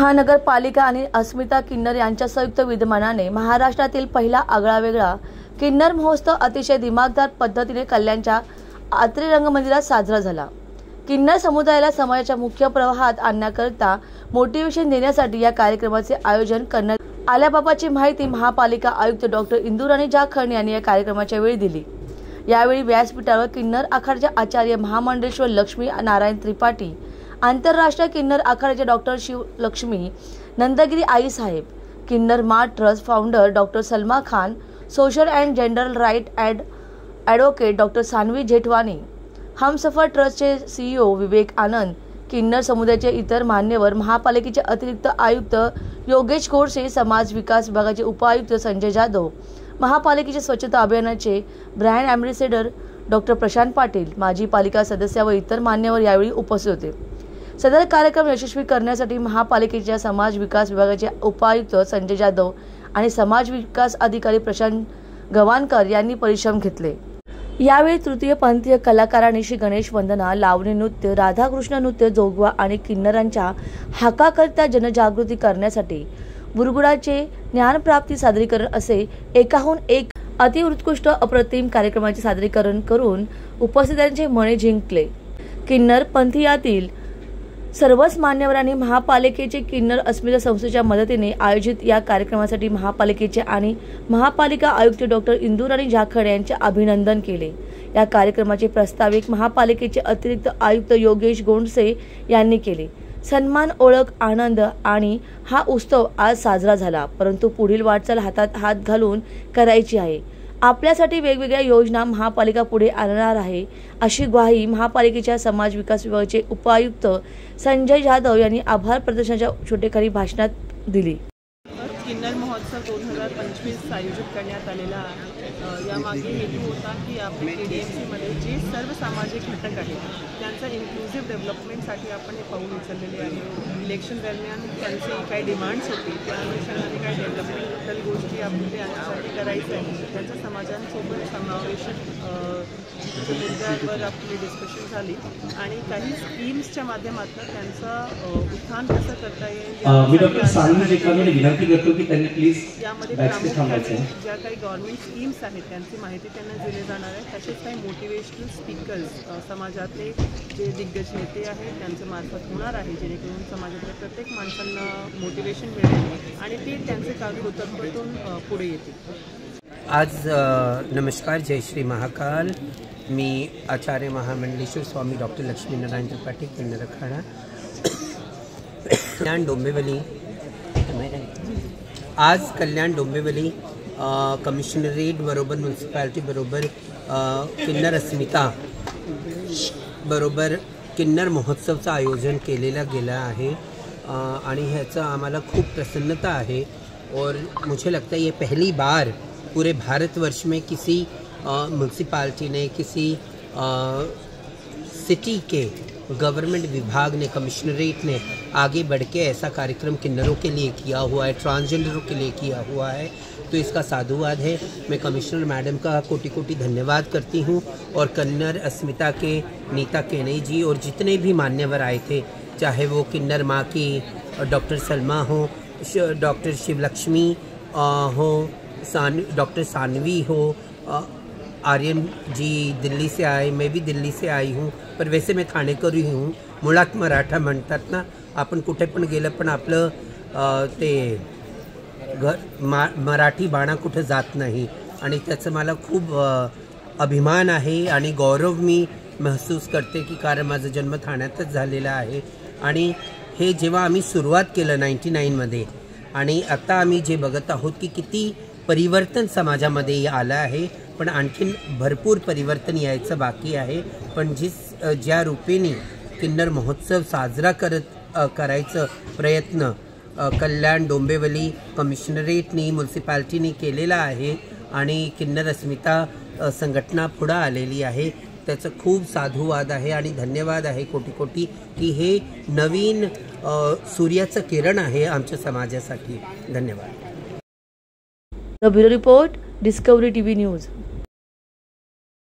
महानगरपालिका आणि अस्मिता किन्नर यांच्या संयुक्त विद्यमानाने महाराष्ट्रातील पहिला आगळावेगळा किन्नर महोत्सव अतिशय दिमागदार पद्धतीने कल्याणच्या आत्रे रंगमंदिरात साजरा झाला। किन्नर समुदायाला समाजाच्या मुख्य प्रवाहात आणण्याकरिता मोटिवेशन देण्यासाठी या कार्यक्रमाचे आयोजन करण्यात आल्याबाबतची माहिती महापालिका आयुक्त डॉक्टर इंदुराणी जाखड यांनी या कार्यक्रमाच्या वेळी दिली। यावेळी व्यासपीठावर किन्नर आखाड्याचे आचार्य महामंडलेश्वर लक्ष्मी नारायण त्रिपाठी, आंतरराष्ट्रीय किन्नर आखाड्याचे doctor Shivlakshmi Nandgiri Aai Saheb, Kinnar mart trust founder doctor Salma Khan, social and gender right advocate doctor Sanvi Jethwani, Humsafar ट्रस्टचे CEO विवेक आनंद, किन्नर समुदायाचे इतर मान्यवर, महापालिकेचे अतिरिक्त आयुक्त योगेश गोडसे, समाज विकास विभागाचे उपायुक्त संजय जाधव, महापालिकेचे स्वच्छता अभियानाचे brand ambassador doctor Prashant Patil, माजी पालिका सदस्य व इतर मान्यवर यावेळी उपस्थित होते। सदर कार्यक्रम यशस्वी करण्यासाठी महापालिकेच्या समाज विकास विभागाचे उपायुक्त संजय जाधव आणि समाज विकास अधिकारी प्रशांत गवानकर यांनी परिश्रम घेतले। यावेळी तृतीयपंथीय कलाकारांनी श्री गणेश वंदना, लावणी नृत्य, राधाकृष्ण नृत्य, जोगवा आणि किन्नरांच्या हक्काकरिता जनजागृती करण्यासाठी बुरगुडाचे ज्ञानप्राप्ती सादरीकरण असे एकाहून एक अतिउत्कृष्ट अप्रतिम कार्यक्रमाचे सादरीकरण करून उपस्थितांचे मने जिंकले। किन्नर पंथीयातील सर्वच मान्यवरांनी महापालिकेचे किन्नर अस्मिता संस्थेच्या मदतीने आयोजित या कार्यक्रमासाठी महापालिकेचे आणि महापालिका आयुक्त डॉक्टर इंदुराणी जाखड यांचे अभिनंदन केले। या कार्यक्रमाचे प्रास्ताविक महापालिकेचे अतिरिक्त आयुक्त योगेश गोडसे यांनी केले। सन्मान, ओळख, आनंद आणि हा उत्सव आज साजरा झाला, परंतु पुढील वाटचाल हातात हात घालून करायची आहे। आपल्यासाठी वेगवेगळ्या योजना महापालिका पुढे आणणार आहे, अशी ग्वाही महापालिकेच्या समाज विकास विभागाचे उपायुक्त संजय जाधव यांनी आभार प्रदर्शनाच्या छोटेखानी भाषणात दिली। किन्नर महोत्सव 2025 आयोजित करण्यात आलेला आहे। यामागे हेतू होता की आपल्या KDMCमध्ये जे सर्व सामाजिक घटक आहेत त्यांचा इन्क्लुझिव्ह डेव्हलपमेंटसाठी आपण हे पाऊल उचललेले आहे। इलेक्शन दरम्यान त्यांचे काही डिमांड्स होती, त्या अनुषंगाने काही डेव्हलपमेंटबद्दल गोष्टी आपल्याला याच्यासाठी करायचं आहे। त्यांच्या समाजांसोबत समावेशक मुद्द्यावर आपली डिस्कशन झाली आणि काही स्कीम्सच्या माध्यमातून त्यांचं उत्थान कसं करता येईल। मी डॉक्टर सानवी जेठवानी विनंती करतो की त्यांनी प्लीज यामध्ये प्रामुख्याने ज्या काही गव्हर्नमेंट स्कीम्स आहेत त्यांची माहिती त्यांना दिली जाणार आहे। तसेच काही मोटिवेशनल स्पीकर्स समाजातले जे दिग्गज नेते आहेत त्यांच्या मार्फत होणार आहे, जेणेकरून समाजातल्या प्रत्येक माणसांना मोटिवेशन मिळेल आणि ते त्यांचे कर्तृत्वातून पुढे येतील। आज नमस्कार, जय श्री महाकाल। मी आचार्य महामंडलेश्वर स्वामी डॉक्टर लक्ष्मी नारायण त्रिपाठी, किन्नर आखाडा, कल्याण डोंबिवली। आज कल्याण डोंबिवली कमिशनरेट बरोबर, म्युन्सिपॅलिटी बरोबर, किन्नर अस्मिता बरोबर किन्नर महोत्सवचं आयोजन केलेला गेला आहे आणि ह्याचं आम्हाला खूप प्रसन्नता है। और मुझे लगता है ये पहली बार पूरे भारतवर्ष में किसी म्यूनसिपाल्टी ने, किसी सिटी के गवर्नमेंट विभाग ने, कमिश्नरेट ने आगे बढ़ के ऐसा कार्यक्रम किन्नरों के लिए किया हुआ है, ट्रांसजेंडरों के लिए किया हुआ है, तो इसका साधुवाद है। मैं कमिश्नर मैडम का कोटि कोटि धन्यवाद करती हूँ और किन्नर अस्मिता के नीता केनई जी और जितने भी मान्यवर आए थे, चाहे वो किन्नर माँ की डॉक्टर सलमा हो, डॉक्टर शिवलक्ष्मी हो, डॉक्टर सानवी हो, आर्यन जी दिल्ली से आए, मैं भी दिल्ली से आई हूँ, पर वैसे मैं ठाणेकरी हूँ। मुळात मराठा म्हणतात ना, आपण कुठे पण गेलं पण आपलं ते मराठी बाणा कुठे जात नाही आणि त्याचं मला खूप अभिमान आहे आणि गौरव मी महसूस करते की कारण माझा जन्म ठाण्यातच झालेला आहे आणि हे जेव्हा आम्ही सुरुवात केलं 99 मध्ये आणि आता आम्ही जे बघत आहोत की किती परिवर्तन समाजामध्ये आलं आहे, पण आणखीन भरपूर परिवर्तन यायचं बाकी आहे। पण ज्या रूपेने किन्नर महोत्सव साजरा करायचं प्रयत्न कल्याण डोंबिवली कमिशनरेटनी, म्युन्सिपॅलिटीनी केलेला आहे आणि किन्नर अस्मिता संघटना पुढे आलेली आहे, त्याचं खूप साधुवाद आहे आणि धन्यवाद आहे कोटी कोटी की हे नवीन सूर्याचं किरण आहे आमच्या समाजासाठी। धन्यवाद। Bureau report, discovery TV news.